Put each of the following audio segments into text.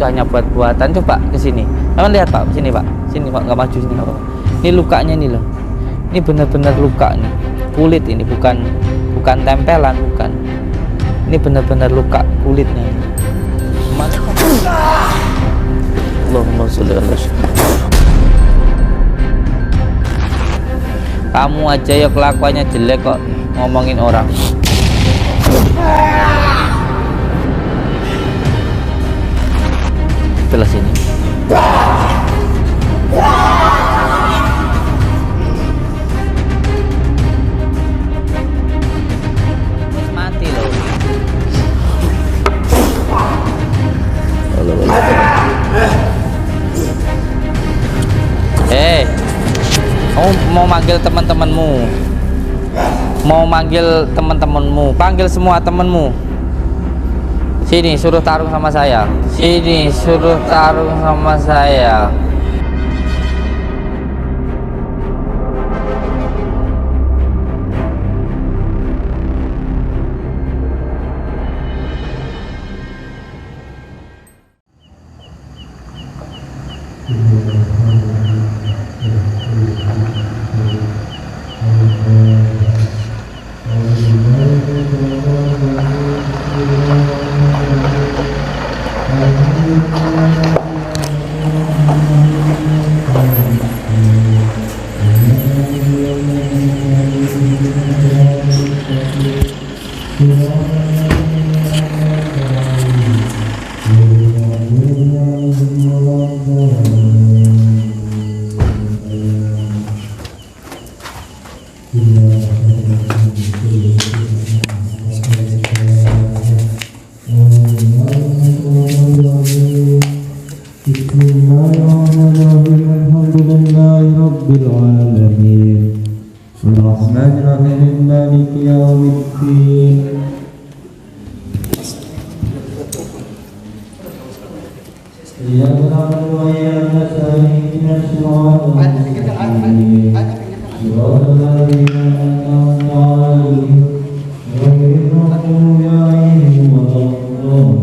itu hanya buat-buatan. Coba ke sini, teman lihat Pak, sini Pak, sini Pak, nggak maju sini nggak apa-apa. Ini lukanya ini loh, ini benar-benar luka nih, kulit ini, bukan tempelan, bukan, ini benar-benar luka kulitnya. Allahumma sholli ala kamu aja ya kelakuannya jelek kok ngomongin orang. Sebelah sini. Mati loh. Kamu mau manggil teman-temanmu, panggil semua temanmu. Sini, suruh tarung sama saya. Sini, suruh tarung sama saya. Bismillahirrahmanirrahim. Maliki yaumiddin. Iyyaka na'budu wa iyyaka nasta'in. Ihdinas siratal mustaqim. Siratal ladzina an'amta 'alaihim ghairil maghdubi 'alaihim waladdallin.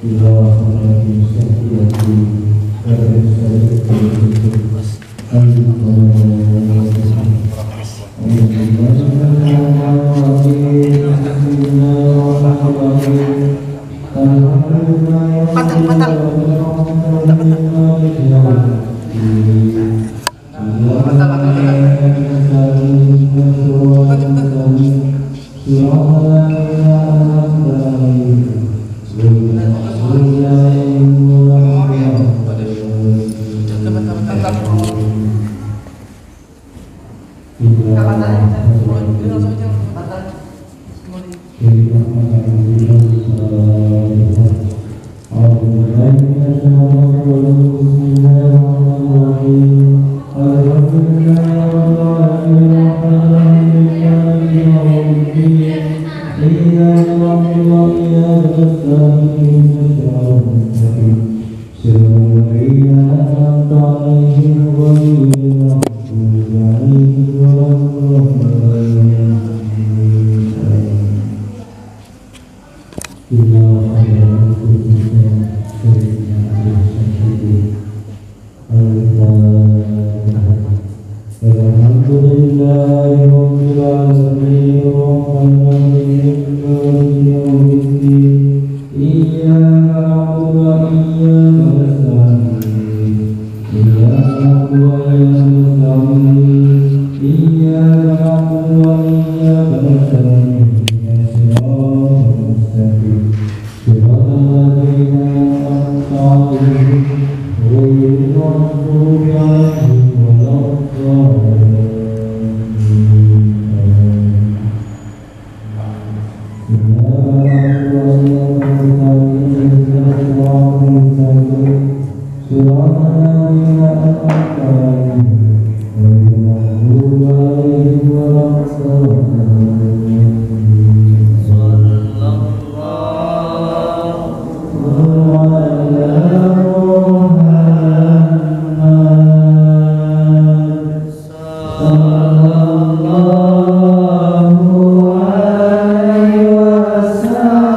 Sallallahu alaihi wasallam.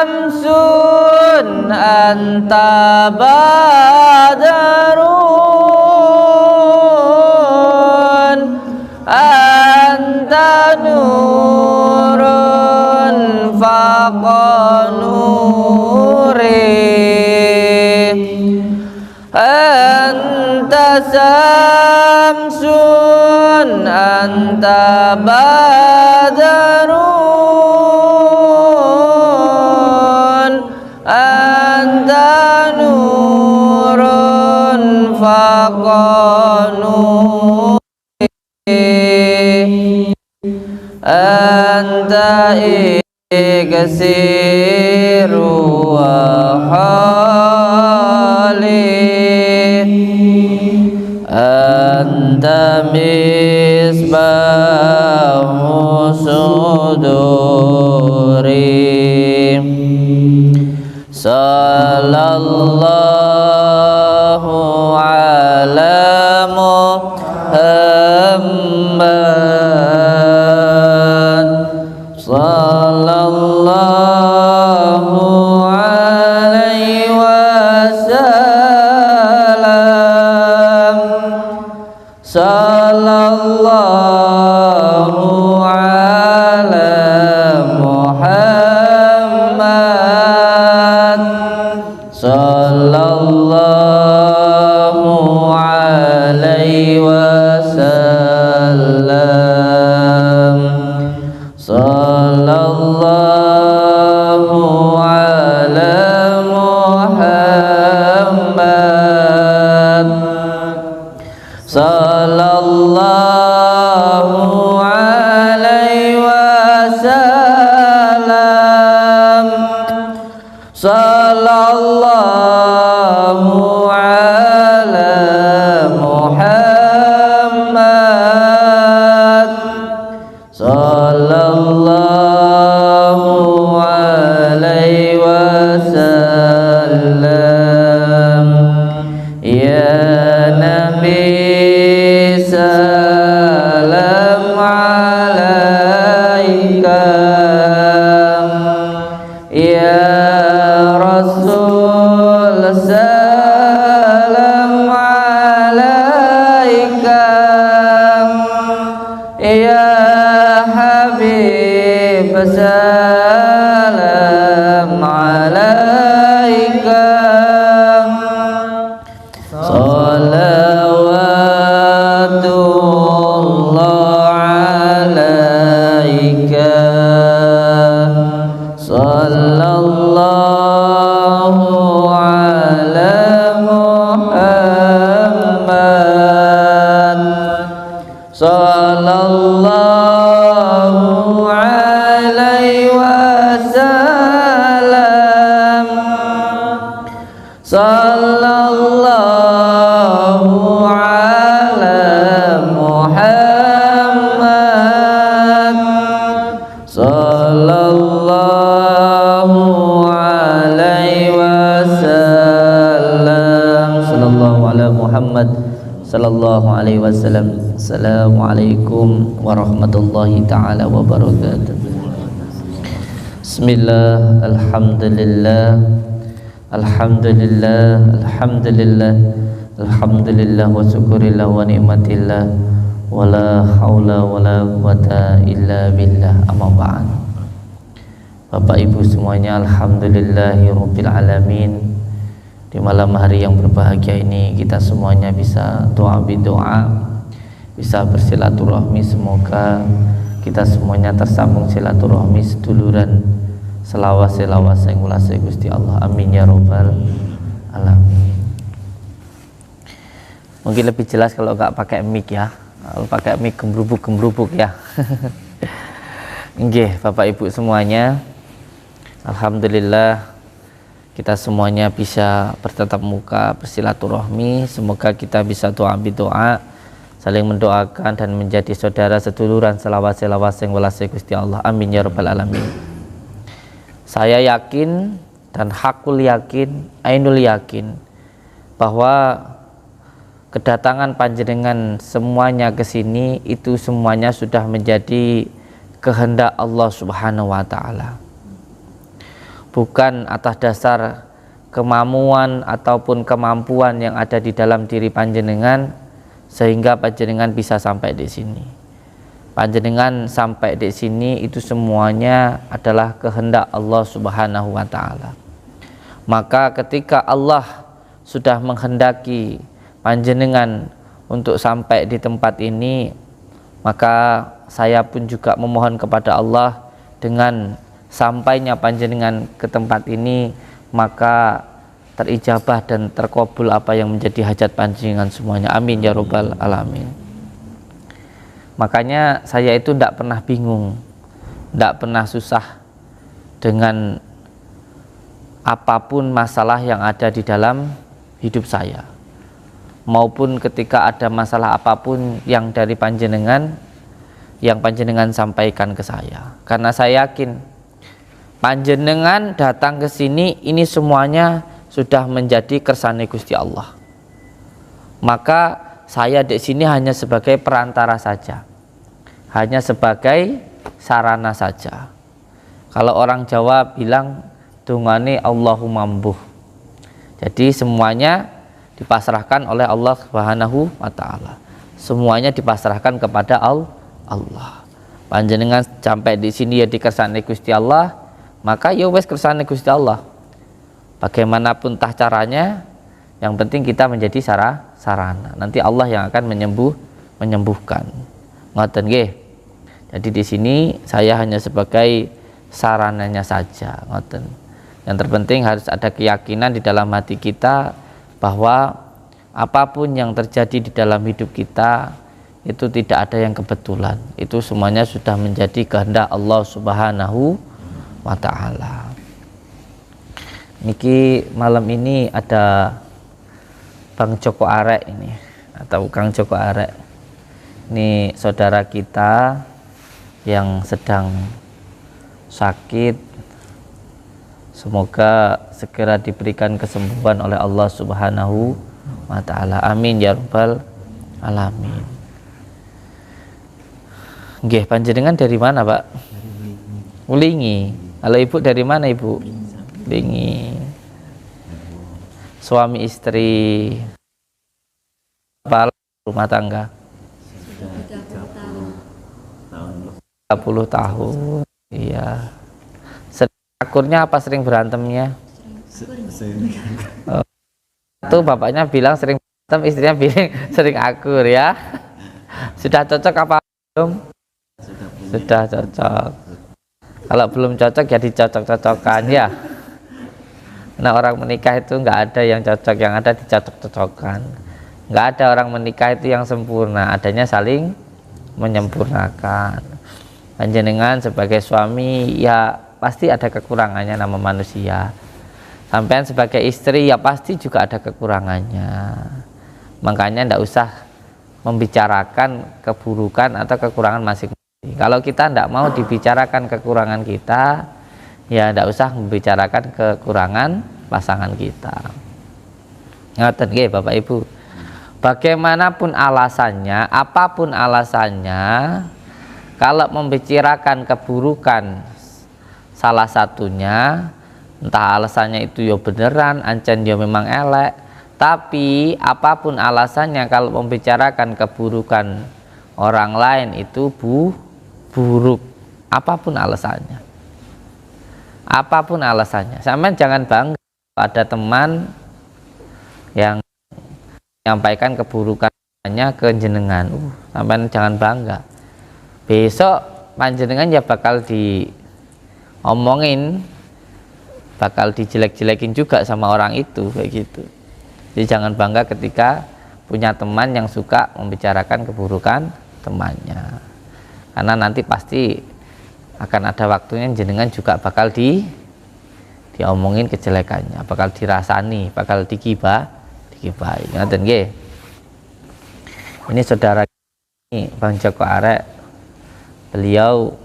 Samsun anta badarun anta nurun faqa nuri anta samsun anta badarun anta nurun faqa nuri anta iksiru wa hali anta misbahu suduri sallallahu ala Muhammad sallallahu alaihi wasallam sallallahu ala Muhammad sallallahu alaihi wasallam sallallahu ala Muhammad sallallahu alaihi wasallam sallallahu ala Muhammad sallallahu alaihi wasallam ya nabi salam alaika ya Rasul salam alaika ya Habib salam alaika salawatullah alaika sallallahu ala Muhammad sallallahu alaihi wasallam sallallahu ala Muhammad sallallahu alaihi wasallam sallallahu ala Muhammad sallallahu alaihi wasallam Assalamualaikum warahmatullahi taala wabarakatuh. Bismillah, alhamdulillah, alhamdulillah, alhamdulillah, alhamdulillah wa syukurillah wa ni'matillah, wala haula wala quwata illa billah, amma ba'd. Bapak Ibu semuanya, alhamdulillahi rabbil alamin. Di malam hari yang berbahagia ini kita semuanya bisa doa bidoa, bisa bersilaturahmi. Semoga kita semuanya tersambung silaturahmi seduluran selawas yang ulase Gusti Allah. Amin ya rabbal alamin. Mungkin lebih jelas kalau nggak pakai mic ya. Kalau pakai mic gembrubuk ya. Nggih, Bapak Ibu semuanya, alhamdulillah kita semuanya bisa bertatap muka, bersilaturahmi. Semoga kita bisa doa bidoa, saling mendoakan dan menjadi saudara seduluran selawas yang welase Gusti Allah. Amin ya rabbal alamin. Saya yakin dan hakul yakin, ainul yakin bahwa kedatangan panjenengan semuanya ke sini itu semuanya sudah menjadi kehendak Allah Subhanahu wa taala. Bukan atas dasar kemampuan ataupun kemampuan yang ada di dalam diri panjenengan sehingga panjenengan bisa sampai di sini. Panjenengan sampai di sini itu semuanya adalah kehendak Allah Subhanahu wa taala. Maka ketika Allah sudah menghendaki panjenengan untuk sampai di tempat ini, maka saya pun juga memohon kepada Allah dengan sampainya panjenengan ke tempat ini, maka terijabah dan terkabul apa yang menjadi hajat panjenengan semuanya. Amin ya rabbal alamin. Makanya saya itu tidak pernah bingung, tidak pernah susah dengan apapun masalah yang ada di dalam hidup saya, maupun ketika ada masalah apapun yang dari panjenengan yang panjenengan sampaikan ke saya, karena saya yakin panjenengan datang ke sini ini semuanya sudah menjadi kersane Gusti Allah. Maka saya di sini hanya sebagai perantara saja, hanya sebagai sarana saja. Kalau orang Jawa bilang dungane Allahumma mbuh. Jadi semuanya dipasrahkan oleh Allah Subhanahu wa taala. Semuanya dipasrahkan kepada Allah. Panjenengan sampai di sini ya dikersane Gusti Allah, maka ya wes kersane Gusti Allah. Bagaimanapun tah caranya, yang penting kita menjadi sarana. Nanti Allah yang akan menyembuhkan. Ngoten nggih. Jadi di sini saya hanya sebagai sarananya saja, ngoten. Yang terpenting harus ada keyakinan di dalam hati kita bahwa apapun yang terjadi di dalam hidup kita itu tidak ada yang kebetulan. Itu semuanya sudah menjadi kehendak Allah Subhanahu wa taala. Niki malam ini ada Bang Joko Arek ini, atau Kang Joko Arek. Ini saudara kita yang sedang sakit. Semoga segera diberikan kesembuhan oleh Allah Subhanahu wa taala. Amin ya rabbal alamin. Nggih, panjenengan dari mana, Pak? Ulingi. Kalau Ibu dari mana, Ibu? Ulingi. Suami istri apa rumah tangga? 30 tahun. Iya. Sering akurnya apa sering berantemnya? Tuh bapaknya bilang sering berantem, istrinya bilang sering akur ya. Sudah cocok apa belum? Sudah cocok. Kalau belum cocok ya dicocok-cocokkan ya. Nah, orang menikah itu nggak ada yang cocok, yang ada dicocok-cocokkan. Nggak ada orang menikah itu yang sempurna, adanya saling menyempurnakan. Panjenengan sebagai suami ya pasti ada kekurangannya, nama manusia. Sampean sebagai istri ya pasti juga ada kekurangannya. Makanya ndak usah membicarakan keburukan atau kekurangan masing-masing. Kalau kita ndak mau dibicarakan kekurangan kita, ya ndak usah membicarakan kekurangan pasangan kita. Ngoten nggih Bapak Ibu. bagaimanapun alasannya, apapun alasannya, kalau membicarakan keburukan salah satunya, entah alasannya itu ya beneran, ancen ya memang elek, tapi apapun alasannya kalau membicarakan keburukan orang lain itu buruk, apapun alasannya. Apapun alasannya, sampean jangan bangga pada teman yang menyampaikan keburukannya ke jenengan. Sampean jangan bangga. Besok panjenengan ya bakal diomongin, bakal dijelek-jelekin juga sama orang itu, kayak gitu. Jadi jangan bangga ketika punya teman yang suka membicarakan keburukan temannya, karena nanti pasti akan ada waktunya jenengan juga bakal diomongin kejelekannya, bakal dirasani, bakal digibahi. Ngaten nggih. Ini saudara ini Bang Joko Arek, beliau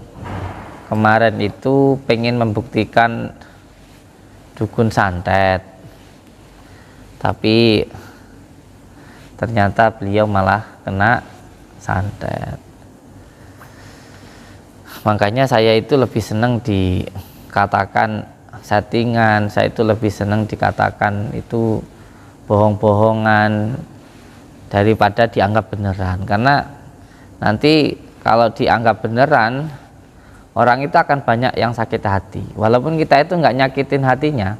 kemarin itu pengen membuktikan dukun santet, tapi ternyata beliau malah kena santet. Makanya saya itu lebih senang dikatakan settingan, saya itu lebih senang dikatakan itu bohong-bohongan daripada dianggap beneran. Karena nanti kalau dianggap beneran, orang itu akan banyak yang sakit hati, walaupun kita itu nggak nyakitin hatinya,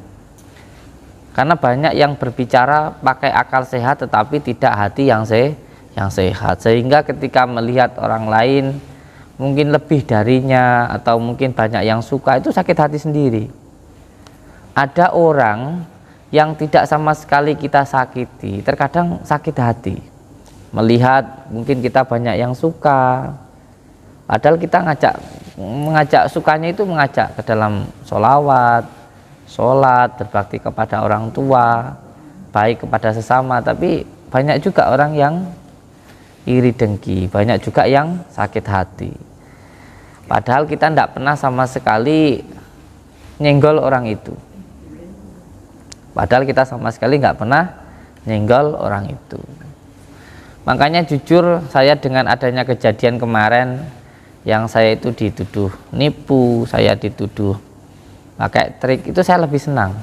karena banyak yang berbicara pakai akal sehat tetapi tidak hati yang sehat, sehingga ketika melihat orang lain mungkin lebih darinya atau mungkin banyak yang suka, itu sakit hati sendiri. Ada orang yang tidak sama sekali kita sakiti, terkadang sakit hati melihat mungkin kita banyak yang suka, padahal kita mengajak sukanya itu mengajak ke dalam sholawat, sholat, berbakti kepada orang tua, baik kepada sesama. Tapi banyak juga orang yang iri dengki, banyak juga yang sakit hati, padahal kita tidak pernah sama sekali nyenggol orang itu, padahal kita sama sekali nggak pernah nyenggol orang itu. Makanya jujur, saya dengan adanya kejadian kemarin yang saya itu dituduh nipu, saya dituduh pakai trik, itu saya lebih senang.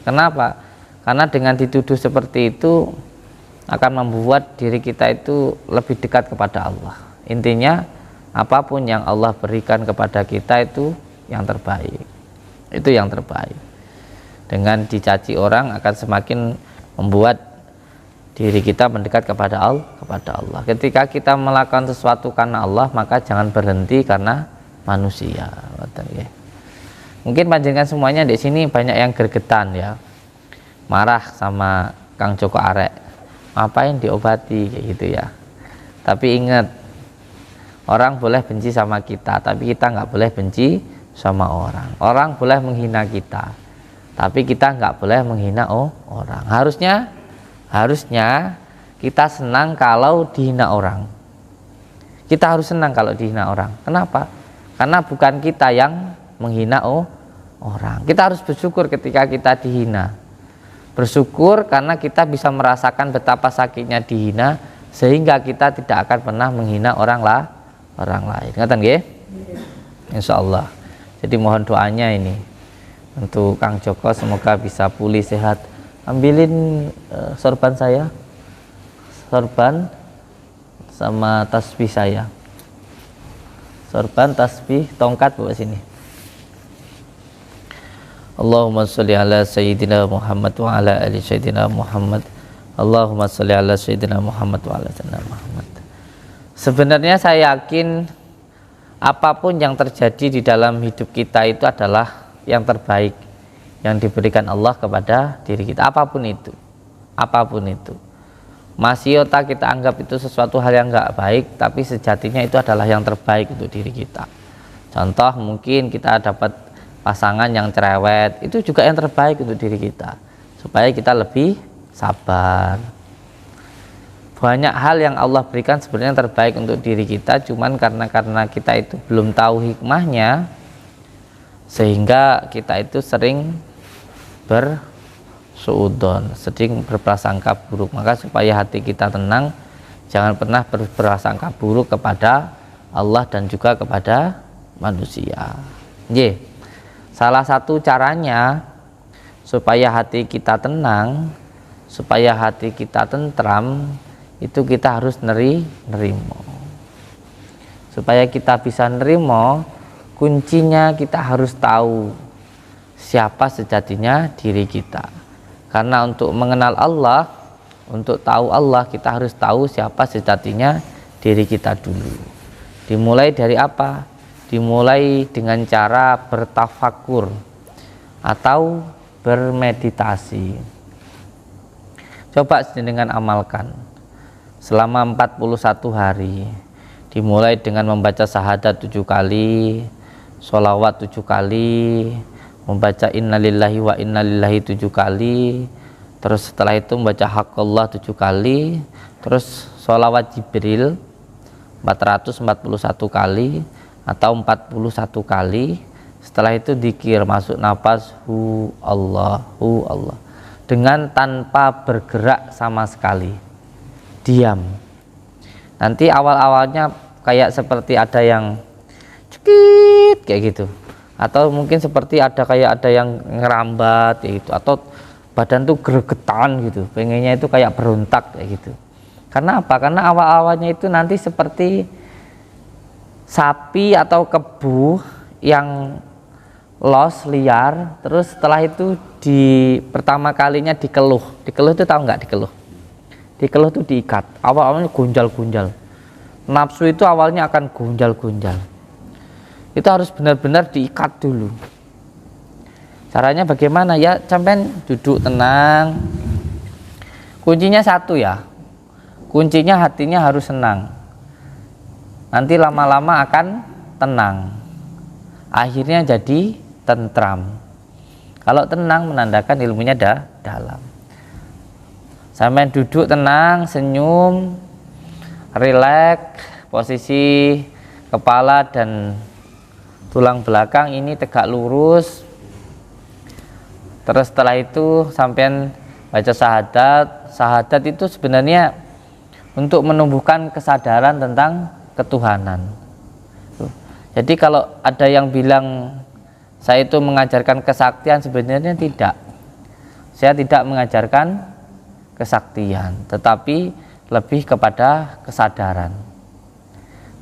Kenapa? Karena dengan dituduh seperti itu akan membuat diri kita itu lebih dekat kepada Allah. Intinya apapun yang Allah berikan kepada kita itu yang terbaik, dengan dicaci orang akan semakin membuat diri kita mendekat kepada Allah. Ketika kita melakukan sesuatu karena Allah, maka jangan berhenti karena manusia. Mungkin panjenengan semuanya di sini banyak yang gergetan ya, marah sama Kang Joko Arek, ngapain diobati kayak gitu ya. Tapi ingat, orang boleh benci sama kita, tapi kita nggak boleh benci sama orang. Orang boleh menghina kita, tapi kita nggak boleh menghina orang. Harusnya kita senang kalau dihina orang. Kita harus senang kalau dihina orang. Kenapa? Karena bukan kita yang menghina orang. Kita harus bersyukur ketika kita dihina. Bersyukur karena kita bisa merasakan betapa sakitnya dihina, sehingga kita tidak akan pernah menghina orang lain. Ngaten nggih? Insyaallah. Jadi mohon doanya ini untuk Kang Joko, semoga bisa pulih sehat. Ambilin sorban saya, sorban sama tasbih saya, sorban, tasbih, tongkat bawa sini. Allahumma sholli ala sayyidina Muhammad wa ala ali sayyidina Muhammad. Allahumma sholli ala sayyidina Muhammad wa ala sayyidina Muhammad. Sebenarnya saya yakin apapun yang terjadi di dalam hidup kita itu adalah yang terbaik yang diberikan Allah kepada diri kita, apapun itu. Masiota kita anggap itu sesuatu hal yang nggak baik, tapi sejatinya itu adalah yang terbaik untuk diri kita. Contoh, mungkin kita dapat pasangan yang cerewet, itu juga yang terbaik untuk diri kita, supaya kita lebih sabar. Banyak hal yang Allah berikan sebenarnya yang terbaik untuk diri kita, cuman karena kita itu belum tahu hikmahnya, sehingga kita itu sering suudzon, sering berprasangka buruk. Maka supaya hati kita tenang, jangan pernah berprasangka buruk kepada Allah dan juga kepada manusia. Salah satu caranya supaya hati kita tenang, supaya hati kita tentram, itu kita harus nerimo. Supaya kita bisa nerimo, kuncinya kita harus tahu siapa sejatinya diri kita. Karena untuk mengenal Allah, untuk tahu Allah, kita harus tahu siapa sejatinya diri kita dulu. Dimulai dari apa? Dimulai dengan cara bertafakur atau bermeditasi. Coba dengan amalkan selama 41 hari. Dimulai dengan membaca syahadat 7 kali, sholawat 7 kali, membaca innalillahi wa innalillahi 7 kali, terus setelah itu membaca haqqallah 7 kali, terus sholawat Jibril 441 kali atau 41 kali. Setelah itu dzikir, masuk nafas hu Allah dengan tanpa bergerak sama sekali, diam. Nanti awal-awalnya kayak seperti ada yang cekit kayak gitu, atau mungkin seperti ada yang ngerambat kayak gitu, atau badan tuh gregetan gitu, pengennya itu kayak berontak kayak gitu. Karena apa? Karena awal-awalnya itu nanti seperti sapi atau kebu yang liar, terus setelah itu pertama kalinya dikeluh itu tahu nggak dikeluh itu diikat. Awalnya gunjal-gunjal, nafsu itu awalnya akan gunjal-gunjal, itu harus benar-benar diikat dulu. Caranya bagaimana? Ya sampai duduk tenang, kuncinya satu ya, kuncinya hatinya harus senang. Nanti lama-lama akan tenang, akhirnya jadi tentram. Kalau tenang menandakan ilmunya dalam. Sampai duduk tenang, senyum, rileks, posisi kepala dan tulang belakang ini tegak lurus. Terus setelah itu sampai baca syahadat itu sebenarnya untuk menumbuhkan kesadaran tentang ketuhanan. Jadi kalau ada yang bilang saya itu mengajarkan kesaktian, sebenarnya tidak. Saya tidak mengajarkan kesaktian, tetapi lebih kepada kesadaran.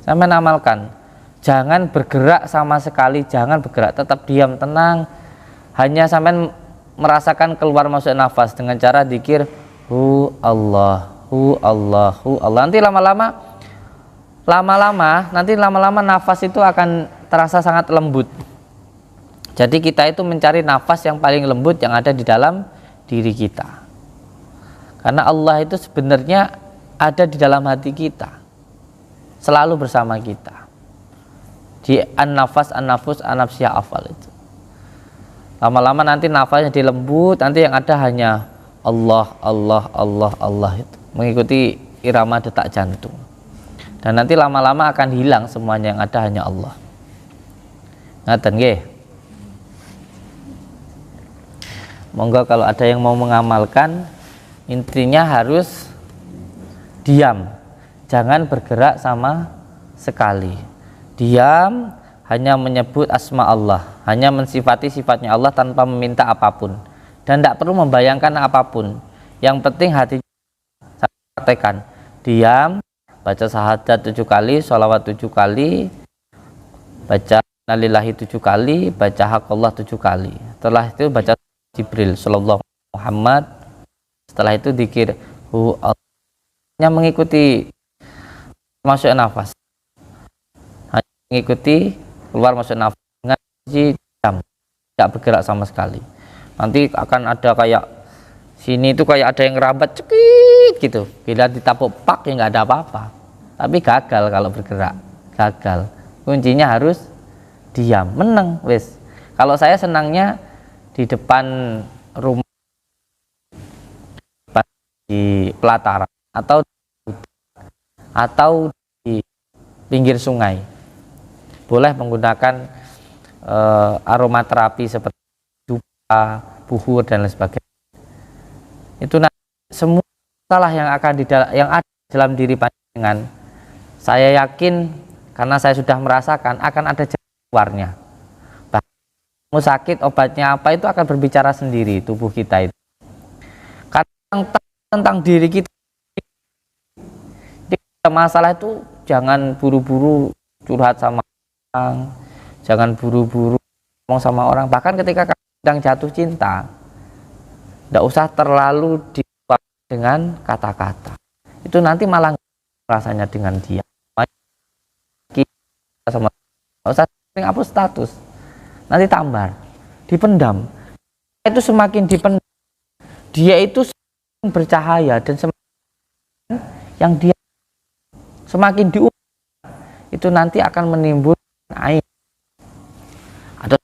Saya menamalkan, jangan bergerak sama sekali, jangan bergerak, tetap diam, tenang. Hanya sampai merasakan keluar masuk nafas dengan cara dzikir hu Allah. Nanti lama-lama nafas itu akan terasa sangat lembut. Jadi kita itu mencari nafas yang paling lembut yang ada di dalam diri kita. Karena Allah itu sebenarnya ada di dalam hati kita, selalu bersama kita. Di an-nafas, an-nafus, an-nafsiyah afal itu. Lama-lama nanti nafasnya dilembut, nanti yang ada hanya Allah itu, mengikuti irama detak jantung. Dan nanti lama-lama akan hilang semuanya, yang ada hanya Allah. Ngaten nggih. Monggo kalau ada yang mau mengamalkan, intinya harus diam, jangan bergerak sama sekali. Diam, hanya menyebut asma Allah, hanya mensifati sifatnya Allah tanpa meminta apapun, dan tidak perlu membayangkan apapun. Yang penting hati saya praktekkan, diam, baca syahadat 7 kali, sholawat 7 kali, baca innalillahi 7 kali, baca haqqallah 7 kali. Setelah itu baca Jibril sallallahu Muhammad. Setelah itu dzikir hu Allah, hanya mengikuti masuk nafas, hanya mengikuti keluar masuk nafas dengan diam, tidak bergerak sama sekali. Nanti akan ada kayak sini itu kayak ada yang ngerambat cekit gitu, bila ditapuk pak ya nggak ada apa-apa, tapi gagal kalau bergerak, gagal. Kuncinya harus diam, meneng wes. Kalau saya senangnya di depan rumah, di pelataran atau di pinggir sungai, boleh menggunakan aromaterapi seperti dupa, buhur dan lain sebagainya. itu semua masalah yang akan yang ada dalam diri panjenengan, saya yakin karena saya sudah merasakan akan ada jalan keluarnya. Bahkan kamu sakit, obatnya apa itu akan berbicara sendiri tubuh kita itu. Karena tentang diri kita, masalah itu jangan buru-buru curhat sama orang, jangan buru-buru ngomong sama orang. Bahkan ketika kamu sedang jatuh cinta, tidak usah terlalu dengan kata-kata, itu nanti malah rasanya dengan dia sama, nggak usah sering hapus status, nanti tambar, dipendam. Itu semakin dipendam, dia itu semakin bercahaya, dan semakin yang dia semakin diumbar, itu nanti akan menimbulkan aib. Ada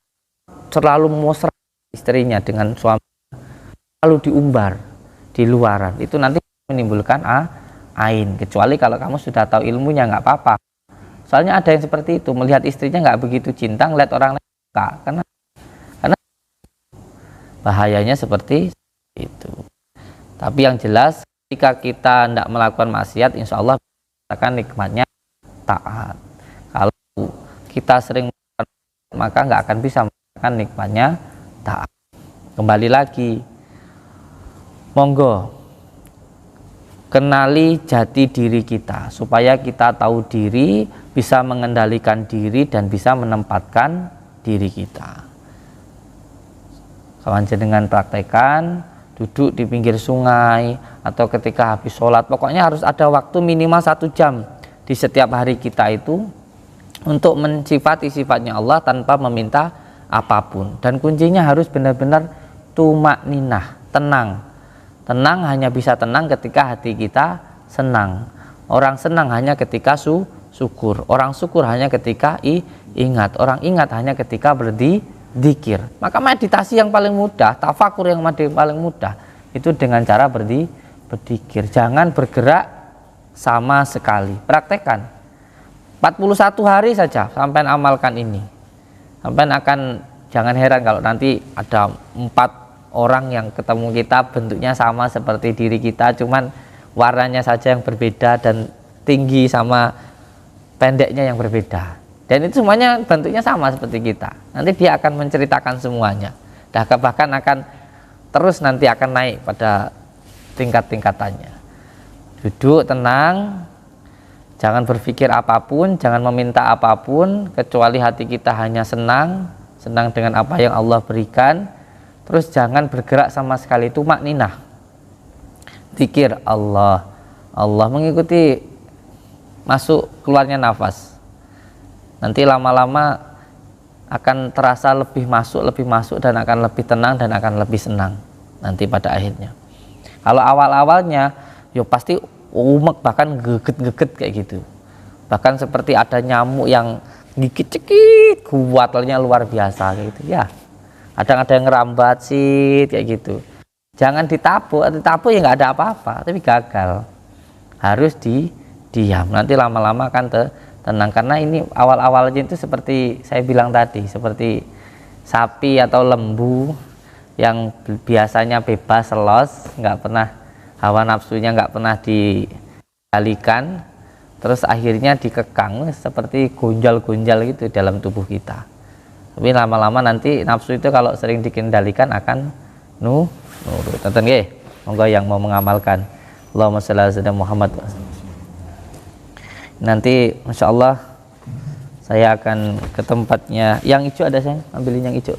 terlalu mesra istrinya dengan suami, lalu diumbar di luaran, itu nanti menimbulkan ain. Kecuali kalau kamu sudah tahu ilmunya, nggak apa-apa. Soalnya ada yang seperti itu, melihat istrinya nggak begitu cinta, ngeliat orang lain suka, karena bahayanya seperti itu. Tapi yang jelas, ketika kita tidak melakukan maksiat, insya Allah akan nikmatnya taat. Kalau kita sering melakukan, maka nggak akan bisa merasakan nikmatnya taat. Kembali lagi, monggo kenali jati diri kita supaya kita tahu diri, bisa mengendalikan diri, dan bisa menempatkan diri kita. Kawan jenengan praktekan duduk di pinggir sungai atau ketika habis sholat, pokoknya harus ada waktu minimal 1 jam di setiap hari kita itu untuk mensifati sifatnya Allah tanpa meminta apapun. Dan kuncinya harus benar-benar tumakninah, tenang. Tenang hanya bisa tenang ketika hati kita senang. Orang senang hanya ketika syukur. Orang syukur hanya ketika ingat. Orang ingat hanya ketika berzikir. Maka meditasi yang paling mudah, tafakur yang paling mudah, itu dengan cara berzikir. Jangan bergerak sama sekali. Praktekkan 41 hari saja sampai amalkan ini. Sampai akan, jangan heran kalau nanti ada 4 orang yang ketemu kita bentuknya sama seperti diri kita, cuman warnanya saja yang berbeda dan tinggi sama pendeknya yang berbeda, dan itu semuanya bentuknya sama seperti kita. Nanti dia akan menceritakan semuanya, bahkan akan terus nanti akan naik pada tingkat-tingkatannya. Duduk tenang, jangan berpikir apapun, jangan meminta apapun, kecuali hati kita hanya senang dengan apa yang Allah berikan. Terus jangan bergerak sama sekali, itu makninah. Zikir Allah, Allah mengikuti masuk keluarnya nafas. Nanti lama-lama akan terasa lebih masuk dan akan lebih tenang dan akan lebih senang nanti pada akhirnya. Kalau awal-awalnya yo pasti umek, bahkan geget-geget kayak gitu. Bahkan seperti ada nyamuk yang gigit cekit, kuatnya luar biasa kayak gitu ya. Ada yang ngerambat sih kayak gitu. Jangan ditapu ya nggak ada apa-apa, tapi gagal. Harus diam. Nanti lama-lama akan tenang, karena ini awal-awalnya itu seperti saya bilang tadi, seperti sapi atau lembu yang biasanya bebas selos, nggak pernah hawa nafsunya nggak pernah dikendalikan, terus akhirnya dikekang seperti gonjal-gonjal gitu dalam tubuh kita. Tapi lama-lama nanti nafsu itu kalau sering dikendalikan akan nurut. Tonton nggih, monggo yang mau mengamalkan. Allahumma shalli ala sayyidina Muhammad. Nanti Masya Allah saya akan ke tempatnya yang hijau, ada saya ambilin yang hijau.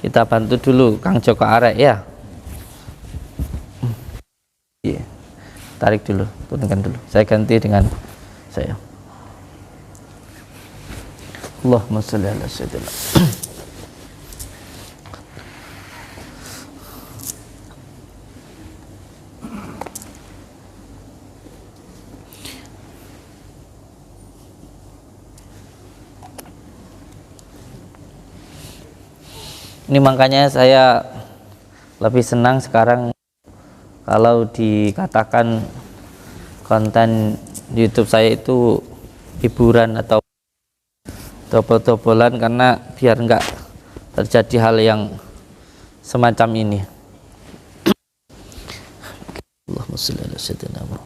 Kita bantu dulu Kang Joko Arek ya. Iya. Tarik dulu, turunkan dulu. Saya ganti dengan saya. Allahumma shalli ala sayyidina. Ini makanya saya lebih senang sekarang kalau dikatakan konten YouTube saya itu hiburan atau dobol-dobolan, karena biar enggak terjadi hal yang semacam ini. Allahumma sholli ala sayyidina Muhammad.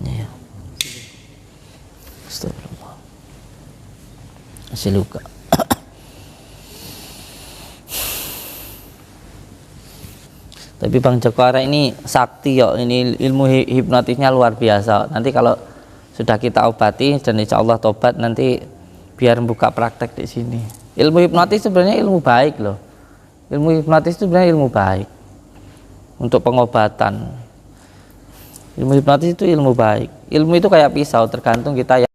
Ya. Astagfirullah. Masih luka. Tapi Bang Joko Arek ini sakti yo, ini ilmu hipnotisnya luar biasa. Nanti kalau sudah kita obati dan insya Allah tobat, nanti biar buka praktek di sini. Ilmu hipnotis sebenarnya ilmu baik loh. Ilmu hipnotis itu sebenarnya ilmu baik untuk pengobatan. Ilmu hipnotis itu ilmu baik. Ilmu itu kayak pisau, tergantung kita ya.